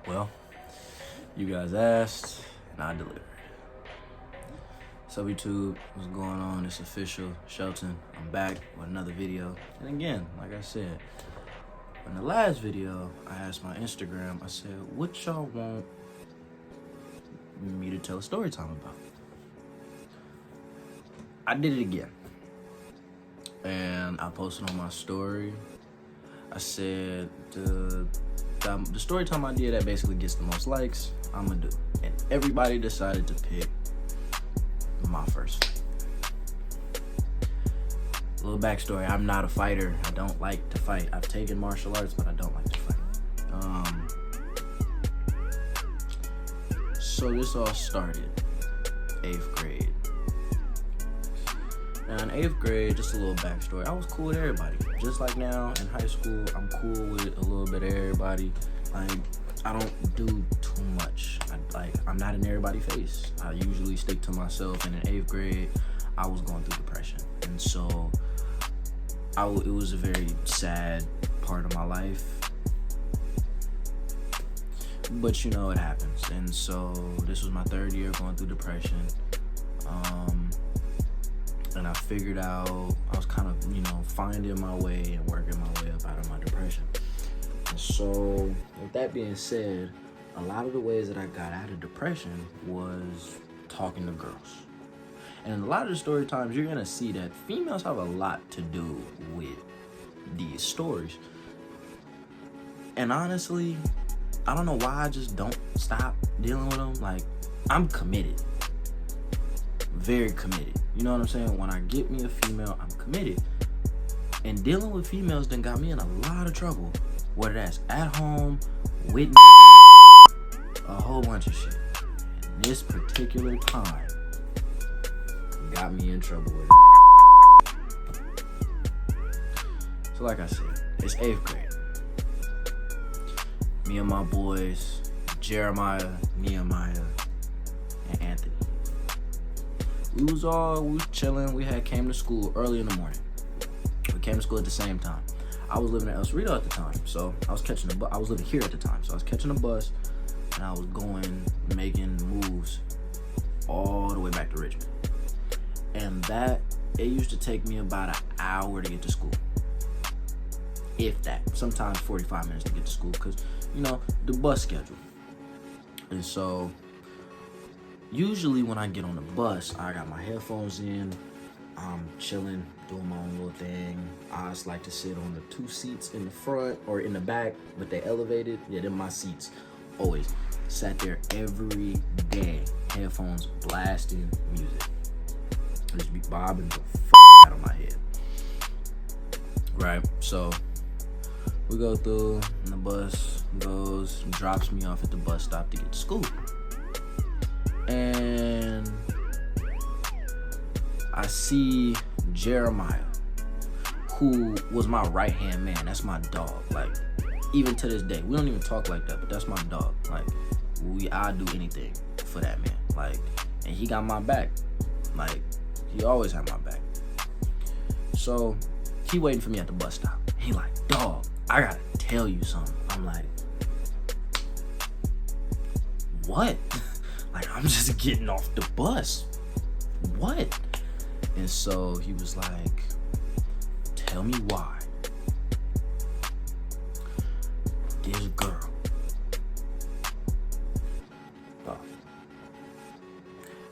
Well, you guys asked, and I delivered. So YouTube, what's going on? It's official, Shelton. I'm back with another video. And again, like I said, in the last video, I asked my Instagram, I said, what y'all want me to tell a story time about? I did it again. And I posted on my story. I said the story time idea that basically gets the most likes, I'm gonna do. And everybody decided to pick my first fight. A little backstory, I'm not a fighter. I don't like to fight. I've taken martial arts, but I don't like to fight. So this all started 8th grade. Now in 8th grade, just a little backstory, I was cool with everybody. Just like now in high school, I'm cool with a little bit of everybody. Like, I don't do too much. I'm not in everybody's face. I usually stick to myself, and in 8th grade, I was going through depression. And so, it was a very sad part of my life. But you know, it happens. And so, this was my 3rd year going through depression. And I figured out, I was kind of, finding my way and working my way up out of my depression. And so, with that being said, a lot of the ways that I got out of depression was talking to girls. And in a lot of the story times, you're gonna see that females have a lot to do with these stories. And honestly, I don't know why I just don't stop dealing with them. Like, I'm committed. Very committed. You know what I'm saying? When I get me a female, I'm committed. And dealing with females done got me in a lot of trouble. Whether that's at home, with a whole bunch of shit. And this particular time got me in trouble with it. So like I said, it's 8th grade. Me and my boys, Jeremiah, Nehemiah, and Anthony. We was chilling. We came to school early in the morning. We came to school at the same time. I was living in El Cerrito at the time, so I was catching the bus. I was living here at the time, so I was catching a bus, and I was making moves all the way back to Richmond. And it used to take me about an hour to get to school. If that. Sometimes 45 minutes to get to school, because, the bus schedule. And so, usually when I get on the bus, I got my headphones in, I'm chilling, doing my own little thing. I just like to sit on the 2 seats in the front or in the back, but they elevated. Yeah, they're my seats. Always sat there every day, headphones blasting music. I just be bobbing the out of my head. Right, so we go through, and the bus goes and drops me off at the bus stop to get to school. And I see Jeremiah, who was my right-hand man. That's my dog. Like, even to this day, we don't even talk like that, but that's my dog. Like, I do anything for that man. Like, and he got my back. Like, he always had my back. So, he waiting for me at the bus stop. He like, dog, I gotta tell you something. I'm like, what? Like, I'm just getting off the bus. What? And so he was like, tell me why this girl,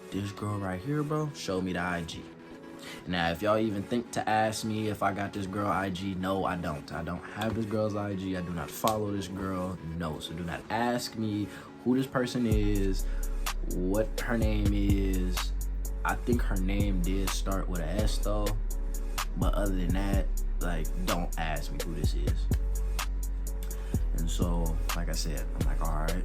this girl right here, bro, showed me the IG. Now, if y'all even think to ask me if I got this girl IG, no, I don't. I don't have this girl's IG. I do not follow this girl. No, so do not ask me who this person is, what her name is. I think her name did start with an S though, but other than that, like, don't ask me who this is. And so, like I said, I'm like, all right.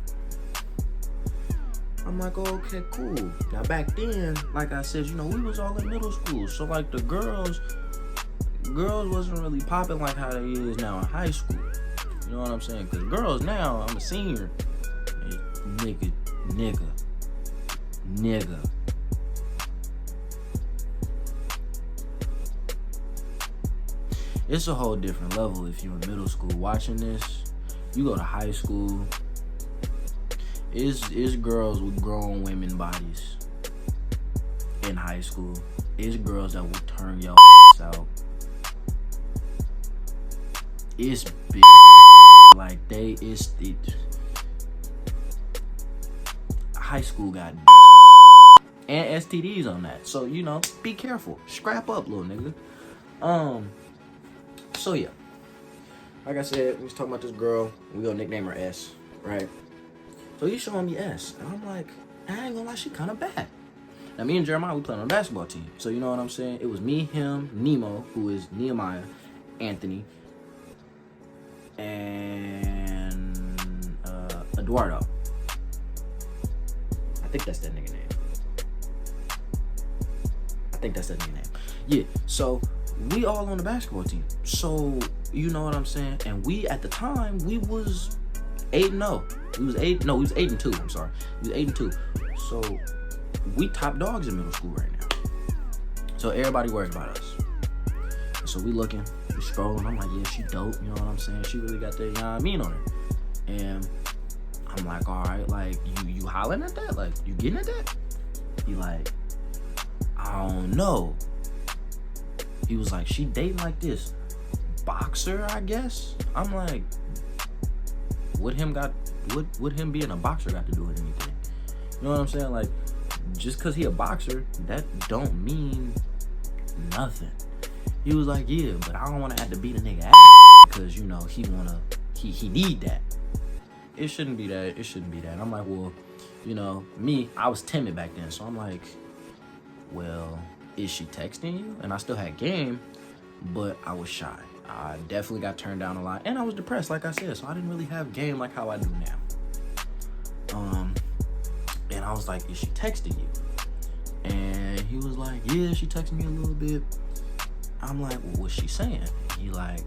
I'm like, oh, okay, cool. Now back then, like I said, we was all in middle school, so like the girls wasn't really popping like how they is now in high school. You know what I'm saying? Cause girls now, I'm a senior, nigga. It's a whole different level if you're in middle school watching this. You go to high school, It's girls with grown women bodies in high school. It's girls that will turn your out. It's big. Like high school got and STDs on that. So, be careful. Scrap up, little nigga. So yeah. Like I said, we was talking about this girl. We gonna nickname her S, right? So he's showing me S. And I'm like, I ain't gonna lie, she kind of bad. Now, me and Jeremiah, we playing on a basketball team. So you know what I'm saying? It was me, him, Nemo, who is Nehemiah, Anthony, and Eduardo. I think that's that nigga name. Yeah, so we all on the basketball team. So, you know what I'm saying? And we, at the time, we was 8-0. We was 8-2, I'm sorry. We was 8-2. So, we top dogs in middle school right now. So, everybody worries about us. So, we looking, we scrolling. I'm like, yeah, she dope. You know what I'm saying? She really got that, you know what I mean, on her. And I'm like, all right, like, you hollering at that? Like, you getting at that? He like, I don't know. He was like, she dating like this boxer, I guess. I'm like, what him being a boxer got to do with anything? You know what I'm saying? Like, just cause he a boxer, that don't mean nothing. He was like, yeah, but I don't want to have to beat a nigga ass because he need that. It shouldn't be that. And I'm like, well, me, I was timid back then, so I'm like, well, is she texting you? And I still had game, but I was shy. I definitely got turned down a lot, and I was depressed, like I said, so I didn't really have game like how I do now. And I was like, is she texting you? And he was like, yeah, she texted me a little bit. I'm like, well, what's she saying? He like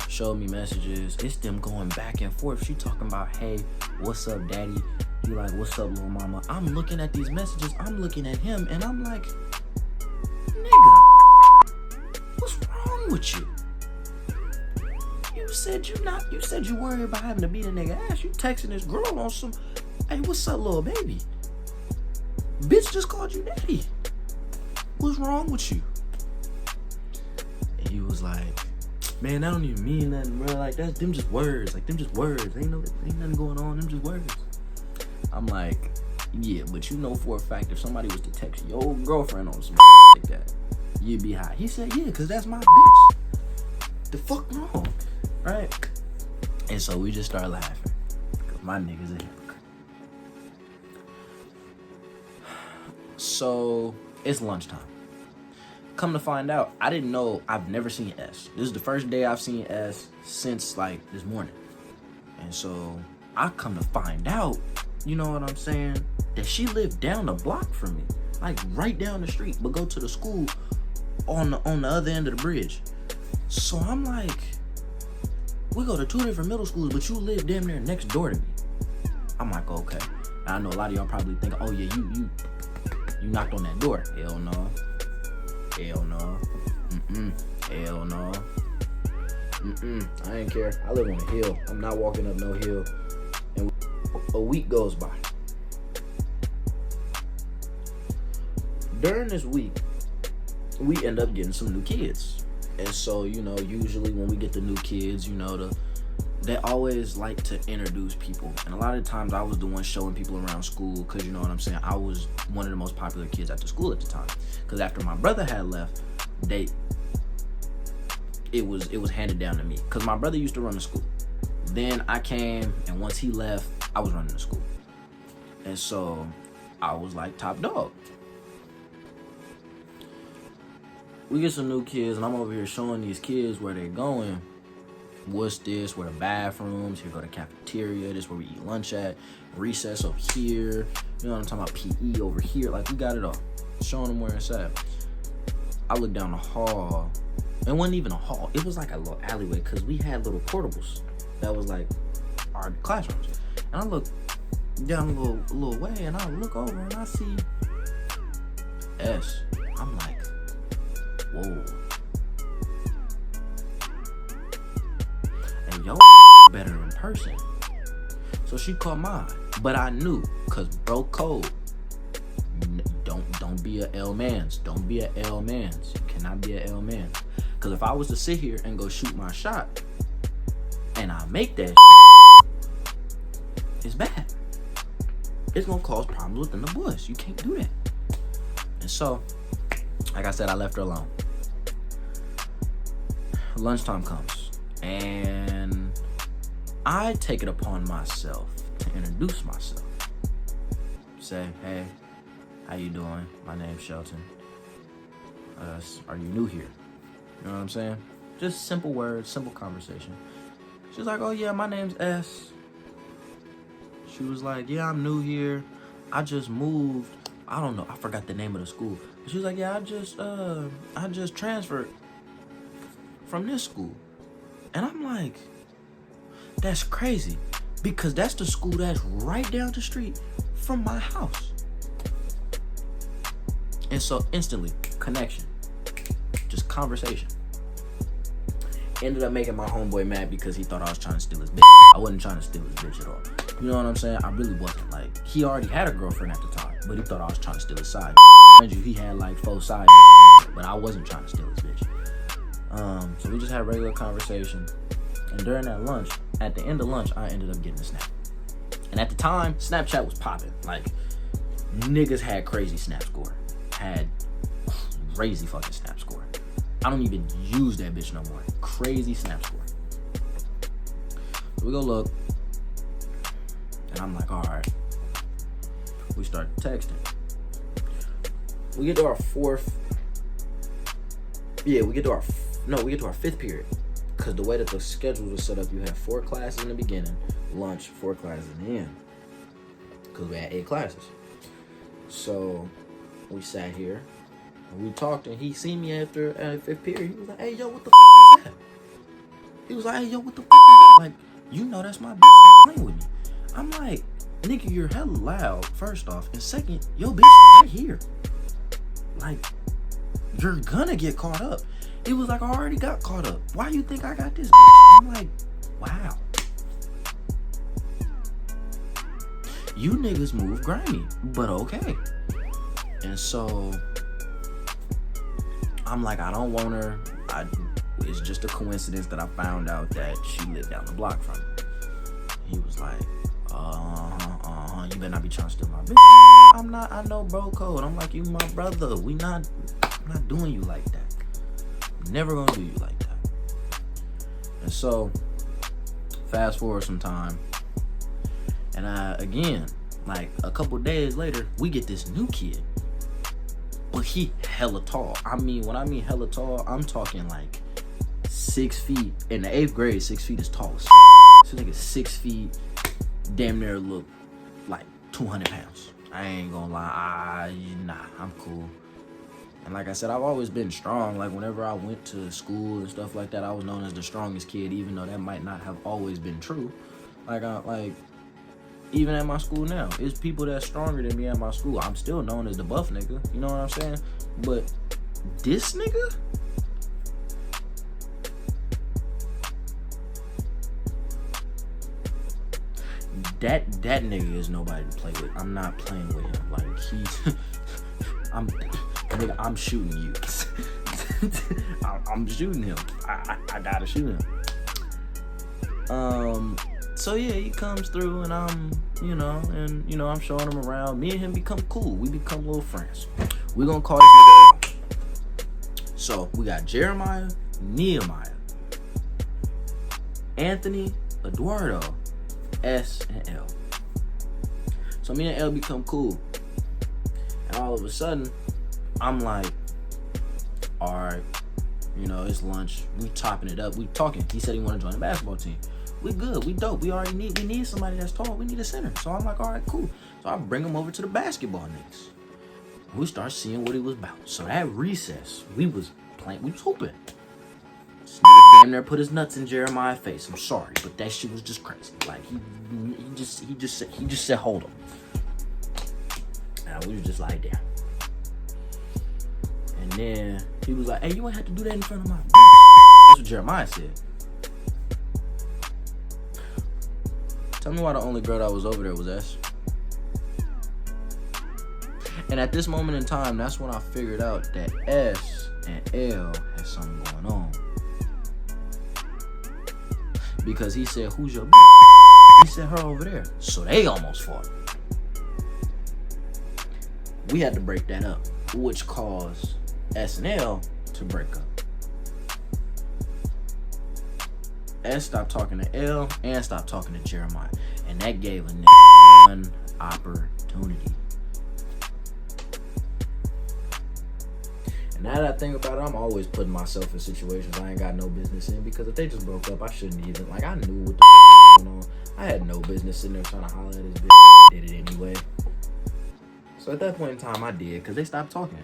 showed me messages. It's them going back and forth. She talking about, hey, what's up, daddy? He like, what's up, little mama? I'm looking at these messages. I'm looking at him, and I'm like, nigga, what's wrong with you? You said you worried about having to beat a nigga ass. You texting this girl on some, hey, what's up, little baby? Bitch just called you daddy. What's wrong with you? And he was like, man, that don't even mean nothing, bro. Like, that's them just words. Ain't nothing going on. Them just words. I'm like, yeah, but you know for a fact if somebody was to text your girlfriend on some like that, you'd be high. He said, yeah, because that's my bitch. The fuck wrong? Right? And so we just started laughing because my nigga's a hypocrite. So it's lunchtime. Come to find out, I didn't know, I've never seen S. This is the first day I've seen S since like this morning. And so I come to find out, you know what I'm saying, that she lived down the block from me, like right down the street, but go to the school on the other end of the bridge. So I'm like, we go to 2 different middle schools, but you live damn near next door to me. I'm like, okay. I know a lot of y'all probably think, oh yeah, you knocked on that door. Hell no. Hell no. Hell no. I ain't care. I live on a hill. I'm not walking up no hill. And a week goes by. During this week, we end up getting some new kids. And so, usually when we get the new kids, they always like to introduce people. And a lot of times I was the one showing people around school because, you know what I'm saying, I was one of the most popular kids at the school at the time. Because after my brother had left, it was handed down to me. Because my brother used to run the school. Then I came, and once he left, I was running the school. And so I was like top dog. We get some new kids, and I'm over here showing these kids where they're going. What's this? Where the bathrooms? Here go the cafeteria. This where we eat lunch at. Recess over here. You know what I'm talking about? PE over here. Like, we got it all. Showing them where it's at. I look down the hall. It wasn't even a hall. It was like a little alleyway because we had little portables. That was like our classrooms. And I look down a little way, and I look over, and I see S. I'm like, whoa. And y'all better in person. So So she called mine. But I knew, cause bro code. Don't be a L mans. Don't be a L mans. You cannot be a L mans. Cause if I was to sit here and go shoot my shot and I make that it's bad. It's gonna cause problems within the boys. You can't do that. And so, like I said, I left her alone. Lunchtime comes and I take it upon myself to introduce myself. Say, hey, how you doing? My name's Shelton. Are you new here? You know what I'm saying? Just simple words, simple conversation. She's like, oh yeah, my name's S. She was like, yeah, I'm new here. I just moved. I don't know. I forgot the name of the school. She was like, yeah, I just transferred from this school. And I'm like, that's crazy. Because that's the school that's right down the street from my house. And so instantly, connection. Just conversation. Ended up making my homeboy mad because he thought I was trying to steal his bitch. I wasn't trying to steal his bitch at all. You know what I'm saying? I really wasn't. Like, he already had a girlfriend at the time, but he thought I was trying to steal his side. Mind you, he had like 4 side bitches, but I wasn't trying to steal his bitch. So we just had regular conversation. And during that lunch, at the end of lunch, I ended up getting a snap. And at the time, Snapchat was popping. Like, niggas had crazy snap score. Had crazy fucking snap score. I don't even use that bitch no more. Crazy snap score. So we go look. And I'm like, all right. We start texting. We get to our fifth period. Because the way that the schedule was set up, you had 4 classes in the beginning, lunch, 4 classes in the end. Because we had 8 classes. So we sat here and we talked, and he seen me after 5th period. He was like, hey, yo, what the fuck is that? He was like, hey, yo, what the fuck is that? Like, you know that's my bitch. Stop playing with me. I'm like, nigga, you're hella loud, first off. And second, yo, bitch, right here. Like, you're gonna get caught up. It was like, I already got caught up. Why you think I got this bitch? I'm like, wow. You niggas move grimy, but okay. And so, I'm like, I don't want her. It's just a coincidence that I found out that she lived down the block from me. He was like, you better not be trying to steal my bitch. I'm not, I know bro code. I'm like, you my brother. I'm not doing you like that. Never gonna do you like that. And so, fast forward some time, and again, like a couple days later, we get this new kid, but he hella tall. I mean, when I mean hella tall, I'm talking like 6 feet. In the 8th grade, 6 feet is tall as shit. So nigga 6 feet, damn near look like 200 pounds. I ain't gonna lie, I'm cool. And like I said, I've always been strong. Like, whenever I went to school and stuff like that, I was known as the strongest kid, even though that might not have always been true. Like, even at my school now, it's people that's stronger than me at my school. I'm still known as the buff nigga, you know what I'm saying? But this nigga? That nigga is nobody to play with. I'm not playing with him. Like, he's... I'm shooting you. I'm shooting him. I gotta shoot him. So yeah, he comes through, and I'm showing him around. Me and him become cool. We become little friends. We're gonna call this nigga L. So we got Jeremiah, Nehemiah, Anthony, Eduardo, S, and L. So me and L become cool. And all of a sudden, I'm like, all right, it's lunch. We topping it up. We talking. He said he want to join the basketball team. We good. We dope. We need somebody that's tall. We need a center. So I'm like, all right, cool. So I bring him over to the basketball niggas. We start seeing what he was about. So that recess, we was hooping. This nigga damn near put his nuts in Jeremiah's face. I'm sorry, but that shit was just crazy. Like, he just said, hold him. And we was just like, damn. And then he was like, hey, you ain't have to do that in front of my bitch. That's what Jeremiah said. Tell me why the only girl that was over there was S. And at this moment in time, that's when I figured out that S and L had something going on. Because he said, who's your bitch? He said her over there. So they almost fought. We had to break that up, which caused S and L to break up. S stopped talking to L and stopped talking to Jeremiah. And that gave a nigga one opportunity. And now that I think about it, I'm always putting myself in situations I ain't got no business in, because if they just broke up, I shouldn't even. Like, I knew what the fuck was going on. I had no business sitting there trying to holler at this bitch. I did it anyway. So at that point in time, I did, because they stopped talking.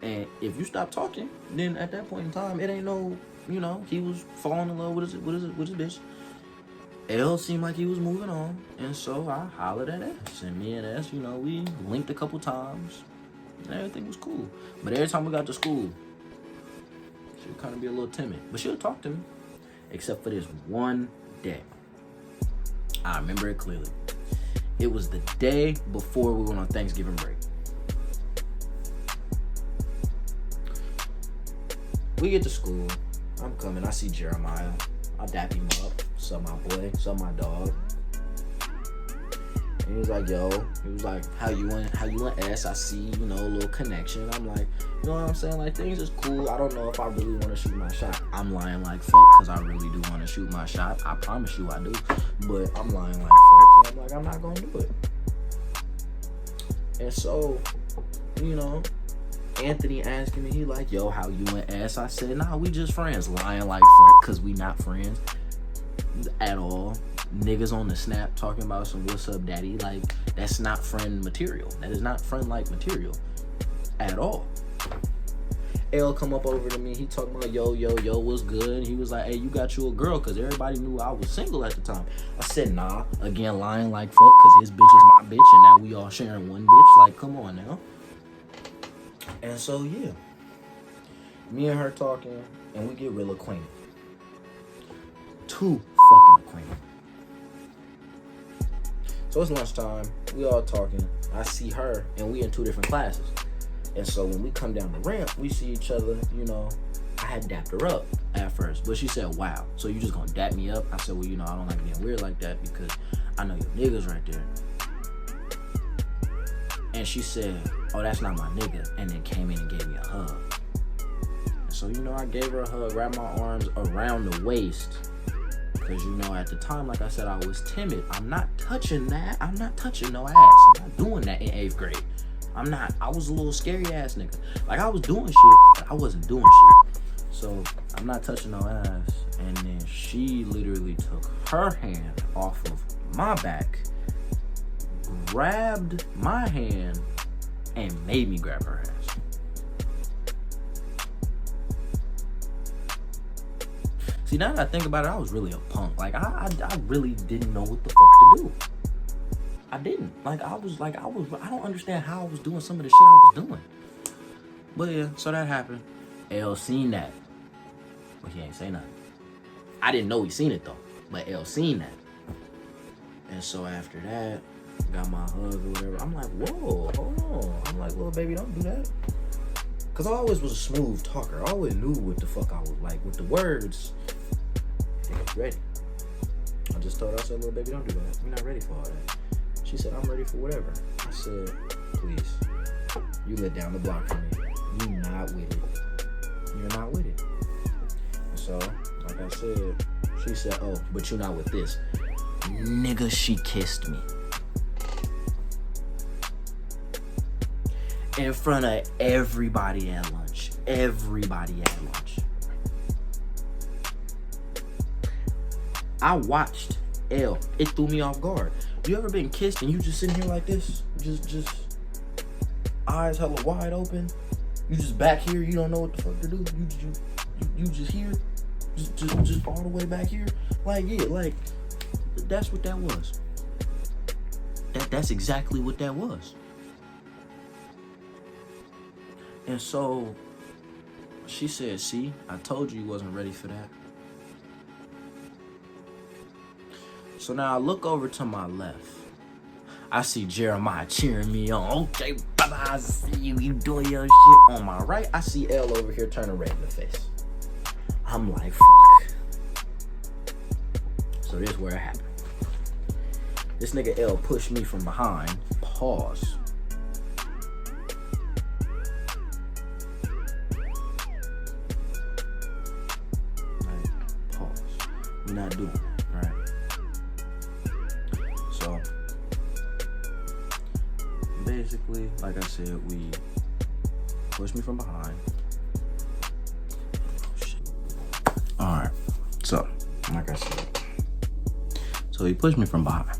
And if you stop talking, then at that point in time, it ain't no, you know, he was falling in love with his bitch. L seemed like he was moving on, and so I hollered at S. And me and S, you know, we linked a couple times, and everything was cool. But every time we got to school, she would kind of be a little timid. But she would talk to me, except for this one day. I remember it clearly. It was the day before we went on Thanksgiving break. We get to school. I'm coming. I see Jeremiah. I dap him up. Sup my boy. Sup my dog. And he was like, yo. He was like, how you and S? I see, you know, a little connection. I'm like, you know what I'm saying? Like, things is cool. I don't know if I really want to shoot my shot. I'm lying like fuck, because I really do want to shoot my shot. I promise you I do. But I'm lying like fuck. So I'm like, I'm not going to do it. And so, you know, Anthony asking me, he like, yo, how you and S? I said, nah, we just friends. Lying like fuck, because we not friends at all. Niggas on the snap talking about some what's up daddy. Like, that's not friend material. That is not friend like material at all. L come up over to me. He talking about, yo, what's good? He was like, hey, you got you a girl? Because everybody knew I was single at the time. I said, nah. Again, lying like fuck, because his bitch is my bitch, and now we all sharing one bitch. Like, come on now. And so, yeah. Me and her talking, and we get real acquainted. Too fucking acquainted. So it's lunchtime. We all talking. I see her, and we in 2 different classes. And so when we come down the ramp, we see each other, you know. I had dapped her up at first, but she said, wow, so you just gonna dap me up? I said, well, you know, I don't like being weird like that, because I know your niggas right there. And she said, oh, that's not my nigga, and then came in and gave me a hug. So, you know, I gave her a hug, wrapped my arms around the waist, because, you know, at the time, like I said, I was timid. I'm not touching that. I'm not touching no ass. I'm not doing that in 8th grade. I'm not. I was a little scary ass nigga. Like, I was doing shit, but I wasn't doing shit. So, I'm not touching no ass. And then she literally took her hand off of my back, grabbed my hand, and made me grab her ass. See, now that I think about it, I was really a punk. Like, I really didn't know what the fuck to do. I didn't. I don't understand how I was doing some of the shit I was doing. But yeah, so that happened. L seen that. But he ain't say nothing. I didn't know he seen it though. But L seen that. And so after that, got my hug or whatever. I'm like, whoa, hold on. I'm like, little baby, don't do that. Because I always was a smooth talker. I always knew what the fuck I was like. With the words, I was ready. I just told her, I said, little baby, don't do that. You're not ready for all that. She said, I'm ready for whatever. I said, please, you let down the block for me. You not with it. You're not with it. And so, like I said, she said, oh, but you're not with this. Nigga, she kissed me. In front of everybody at lunch. Everybody at lunch. I watched L. It threw me off guard. You ever been kissed and you just sitting here like this? Just eyes hella wide open. You just back here, you don't know what the fuck to do. You just here. Just all the way back here. Like, yeah, like, that's what that was. That's exactly what that was. And so she said, see, I told you wasn't ready for that. So now I look over to my left. I see Jeremiah cheering me on. Okay, brother, I see you doing your shit. On my right, I see L over here turning red in the face. I'm like, fuck. So this is where it happened. This nigga L pushed me from behind. Pause. Right. Pause. We're not doing that, right? So basically, like I said, we pushed me from behind. Oh, shit. Alright. So, like I said. So he pushed me from behind.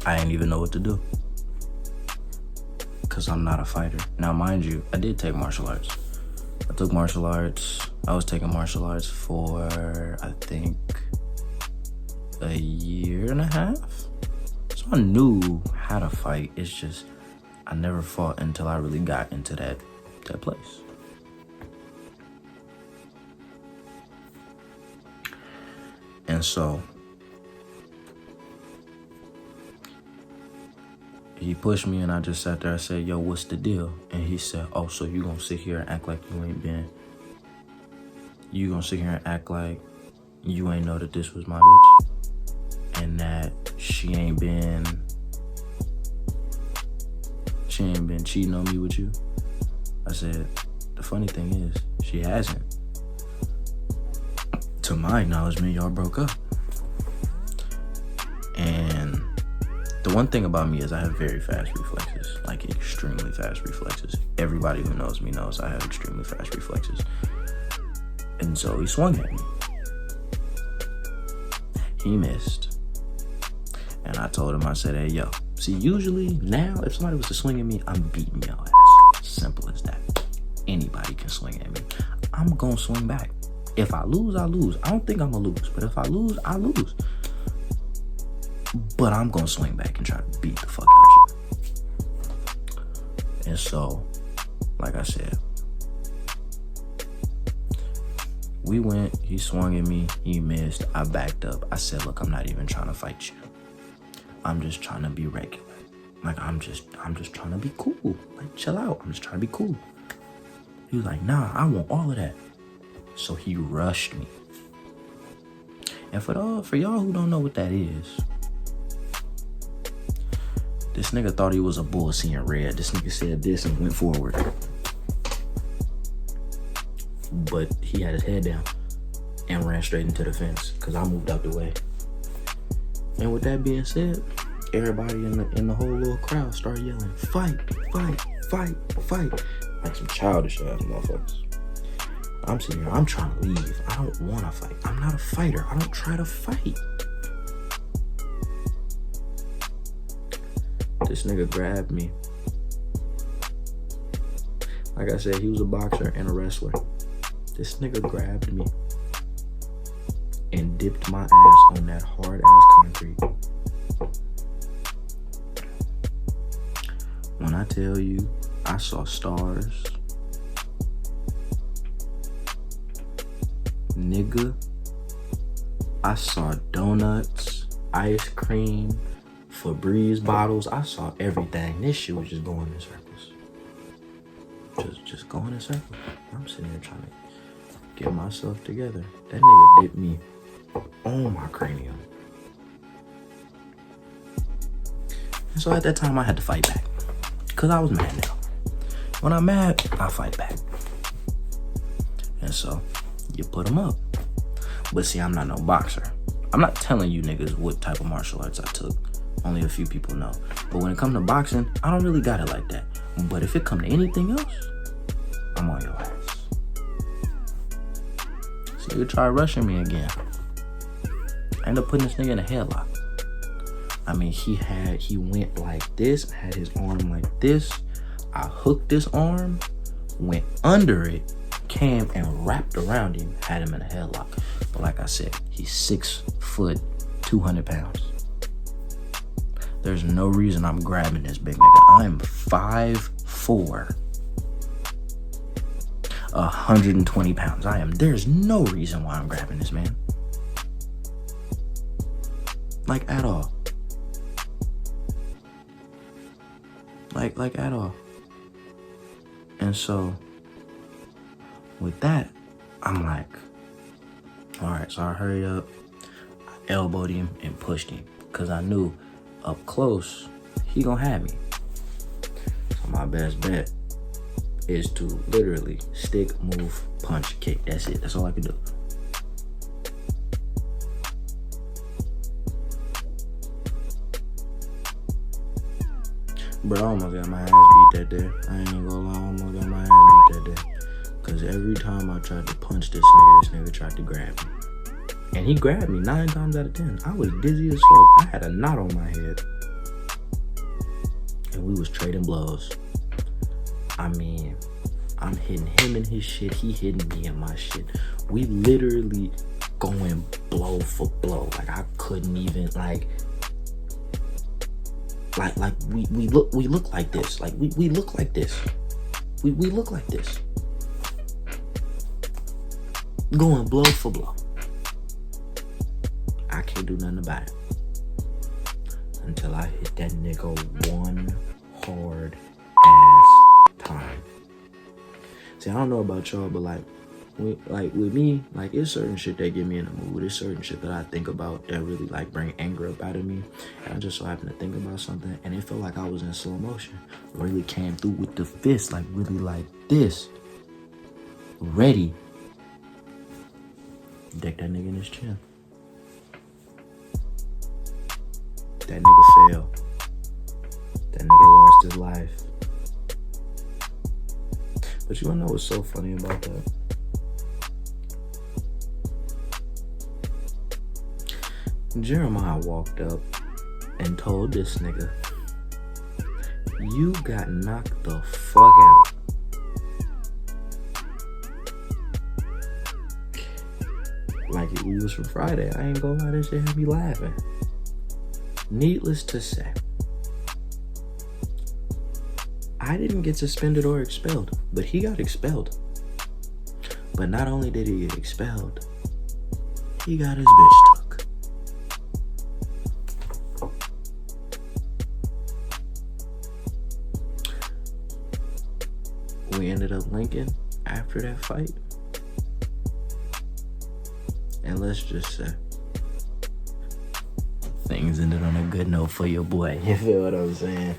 I didn't even know what to do. Cause I'm not a fighter. Now mind you, I did take martial arts. I took martial arts. I was taking martial arts for, I think, a year and a half. So I knew how to fight. It's just, I never fought until I really got into that place. And so, he pushed me and I just sat there. I said, yo, what's the deal? And he said, oh, so you gonna sit here and act like you gonna sit here and act like you ain't know that this was my bitch? And that she ain't been cheating on me with you? I said, the funny thing is, she hasn't. To my acknowledgement, y'all broke up. And the one thing about me is I have very fast reflexes, like extremely fast reflexes. Everybody who knows me knows I have extremely fast reflexes. And so he swung at me. He missed. And I told him, I said, hey, yo, see, usually now, if somebody was to swing at me, I'm beating your ass. Simple as that. Anybody can swing at me. I'm gonna swing back. If I lose, I lose. I don't think I'm gonna lose, but if I lose, I lose. But I'm gonna swing back and try to beat the fuck out you. And so, like I said, we went, he swung at me, he missed, I backed up. I said, look, I'm not even trying to fight you. I'm just trying to be regular. Like, I'm just trying to be cool. Like, chill out, I'm just trying to be cool. He was like, nah, I want all of that. So he rushed me. And for y'all who don't know what that is, this nigga thought he was a bull seeing red. This nigga said this and went forward. But he had his head down and ran straight into the fence because I moved out the way. And with that being said, everybody in the whole little crowd started yelling, fight, fight, fight, fight. Like some childish ass motherfuckers. I'm sitting here, I'm trying to leave. I don't want to fight. I'm not a fighter. I don't try to fight. This nigga grabbed me. Like I said, he was a boxer and a wrestler. This nigga grabbed me and dipped my ass on that hard ass concrete. When I tell you, I saw stars. Nigga, I saw donuts, ice cream, Febreze bottles. I saw everything. This shit was just going in circles. Just going in circles. I'm sitting there trying to get myself together. That nigga dipped me on my cranium. And so at that time I had to fight back. Cause I was mad now. When I'm mad, I fight back. And so you put them up. But see, I'm not no boxer. I'm not telling you niggas what type of martial arts I took. Only a few people know. But when it comes to boxing, I don't really got it like that. But if it come to anything else, I'm on your ass. So you try rushing me again. I ended up putting this nigga in a headlock. I mean, he went like this, had his arm like this. I hooked this arm, went under it, came and wrapped around him, had him in a headlock. But like I said, he's 6 foot, 200 pounds. There's no reason I'm grabbing this big nigga. I'm 5'4", 120 pounds. There's no reason why I'm grabbing this man. Like at all. Like at all. And so with that, I'm like, all right, so I hurried up, I elbowed him and pushed him because I knew up close, he gonna have me. So my best bet is to literally stick, move, punch, kick. That's it. That's all I can do. Bro, I almost got my ass beat that day. I ain't gonna lie, I almost got my ass beat that day. Cause every time I tried to punch this nigga tried to grab me. And he grabbed me 9 times out of 10. I was dizzy as fuck. I had a knot on my head. And we was trading blows. I mean, I'm hitting him in his shit. He hitting me in my shit. We literally going blow for blow. Like I couldn't even like we look like this. Like we look like this. We look like this. Going blow for blow. I can't do nothing about it. Until I hit that nigga one hard ass time. See, I don't know about y'all, but like with me, like it's certain shit that get me in the mood. It's certain shit that I think about that really like bring anger up out of me. And I just so happen to think about something and it felt like I was in slow motion. Really came through with the fist, like really like this. Ready. Deck that nigga in his chin. That nigga fell. That nigga lost his life. But you wanna know what's so funny about that? Jeremiah walked up and told this nigga, you got knocked the fuck out. Like it was from Friday. I ain't gonna lie, this shit had me laughing. Needless to say, I didn't get suspended or expelled, but he got expelled. But not only did he get expelled, he got his bitch took. We ended up linking after that fight. And let's just say, things ended on a good note for your boy. You feel what I'm saying?